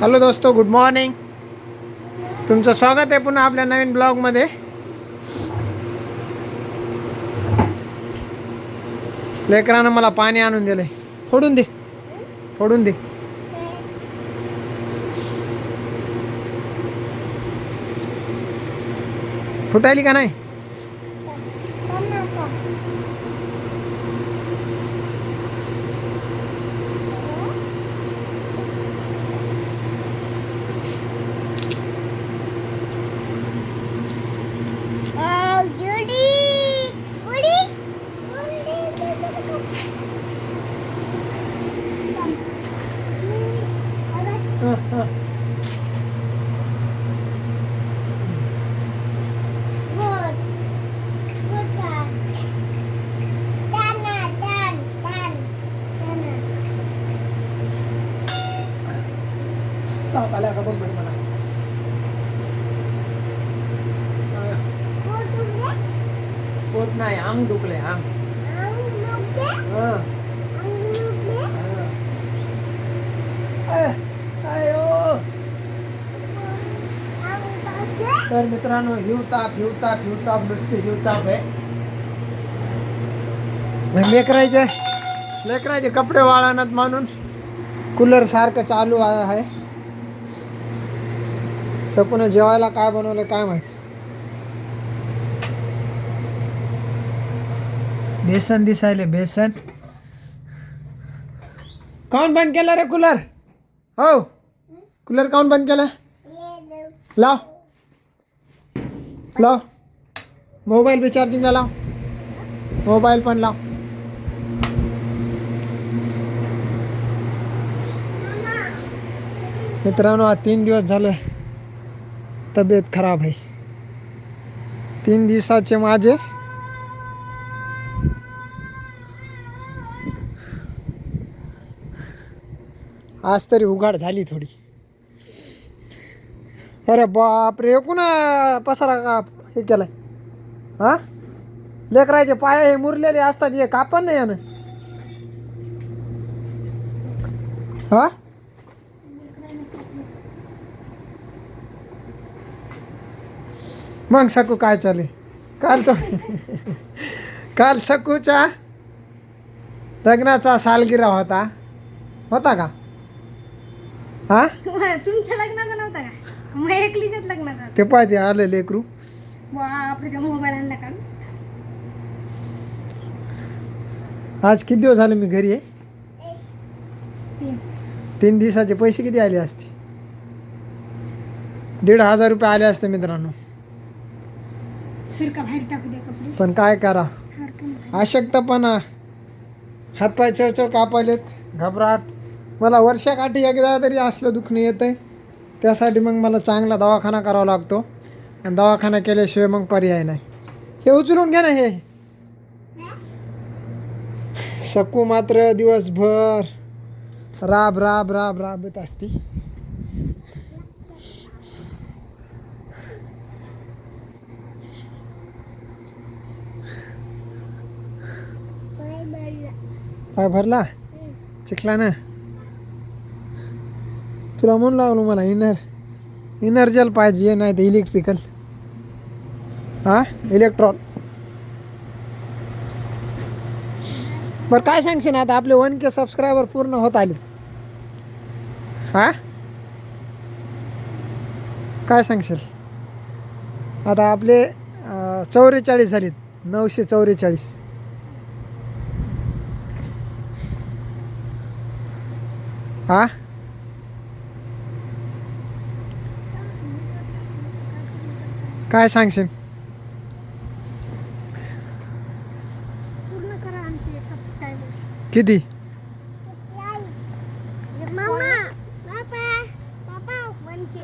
Hello दोस्तो, good morning. तुमचं स्वागत आहे पुन्हा आपल्या नवीन ब्लॉगमध्ये. लेकरानं मला पाणी आणून दिलंय. फोडून दे, फोडून दे. फुटायली का नाही? आल्या का बघ मला. पोट नाही, अंग दुखले. अंग तर मित्रांनो, हिवताप नुसते हिवताप आहे. लेकराचे कपडे वाळवण्यात म्हणून कूलर सारखं चालू आहे. सकून जेवायला काय बनवलं काय माहिती. बेसन दिसायले, बेसन. काऊन बंद केलं रे कूलर? हो, कूलर काऊन बंद केलं? लाव लाव, मोबाईल बी चार्जिंगला लाव, मोबाईल पण लाव. मित्रांनो, 3 दिवस झाले तब्येत खराब आहे. 3 दिवसाचे माझे आज तरी उघाड झाली थोडी. अरे बापरे, एकूण पसारा का हे केलाय. हा, लेकराचे पाय हे मुरलेले असतात, हे कापण नाही यानं. हा, मग सकू काय चाले? काल सकूच्या लग्नाचा सालगिरा होता का? हा, तुमच्या लग्नाचा नव्हता का? मग एकलीच्याच लग्नाचा. ते पाहिजे आले लेकरू. बापरे, मोबाईल आणला का? आज किती दिवस झाले मी घरी आहे? 3 दिवसाचे पैसे किती आले असते? 1,500 रुपये आले असते मित्रांनो. सिरका बाहेर टाकू दे कपडे. पण काय करा, अशक्तपणा, हातपाय चळचळ कापायलेत, घबराट. मला वर्षाकाठी एकदा तरी असलं दुखणं येतं आहे. त्यासाठी मग मला चांगला दवाखाना करावा लागतो, आणि दवाखाना केल्याशिवाय मग पर्याय नाही. हे उचलून घ्या ना. हे सकू मात्र दिवसभर राबत असते. पाय भरला चिखला ना. तुला म्हणून लागलो मला इनर जेल पाहिजे, नाही तर इलेक्ट्रिकल. हा, इलेक्ट्रॉन. बरं, काय सांगशील आता? आपले 1K सबस्क्रायबर पूर्ण होत आले. हा, काय सांगशील? आता आपले 44 झालेत, 944. हा, काय सांगशील? पूर्ण करा आमचे सबस्क्रायबर. किती? मामा, पापा, 1K.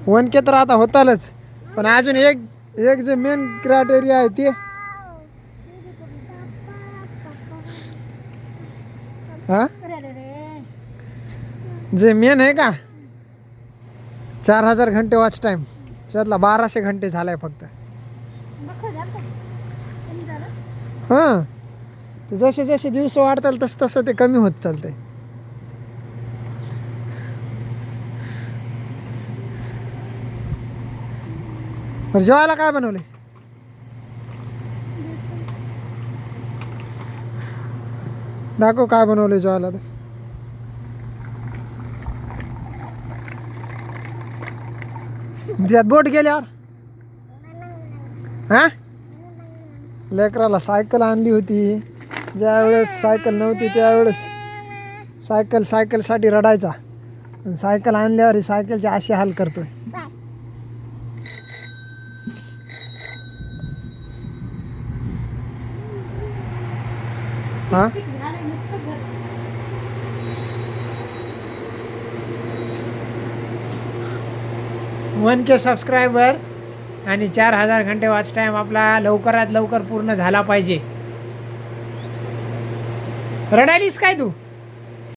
1K तर आता होतालच, पण अजून एक जे मेन क्रायटेरिया आहे ते. हा, जे मेन आहे का, 4000 घंटे वॉच टाइम, त्यातला 1200 घंटे झालाय फक्त. हां, जसे जसे दिवस वाढतात तसं तसं ते कमी होत चालतंय. बरं जेवायला काय बनवले? दाखव काय बनवले जेवायला ते. त्यात बोट गेल्यावर हा लेकराला सायकल आणली होती. ज्यावेळेस सायकल नव्हती त्यावेळेस सायकलसाठी रडायचा. आणि सायकल आणल्यावर ही सायकलचे असे हाल करतोय. हा झालंय नुसतं घर. 1K सबस्क्रायबर आणि 4000 घंटे वॉच टाईम आपला लवकरात लवकर पूर्ण झाला पाहिजे. रडायलीस काय तू?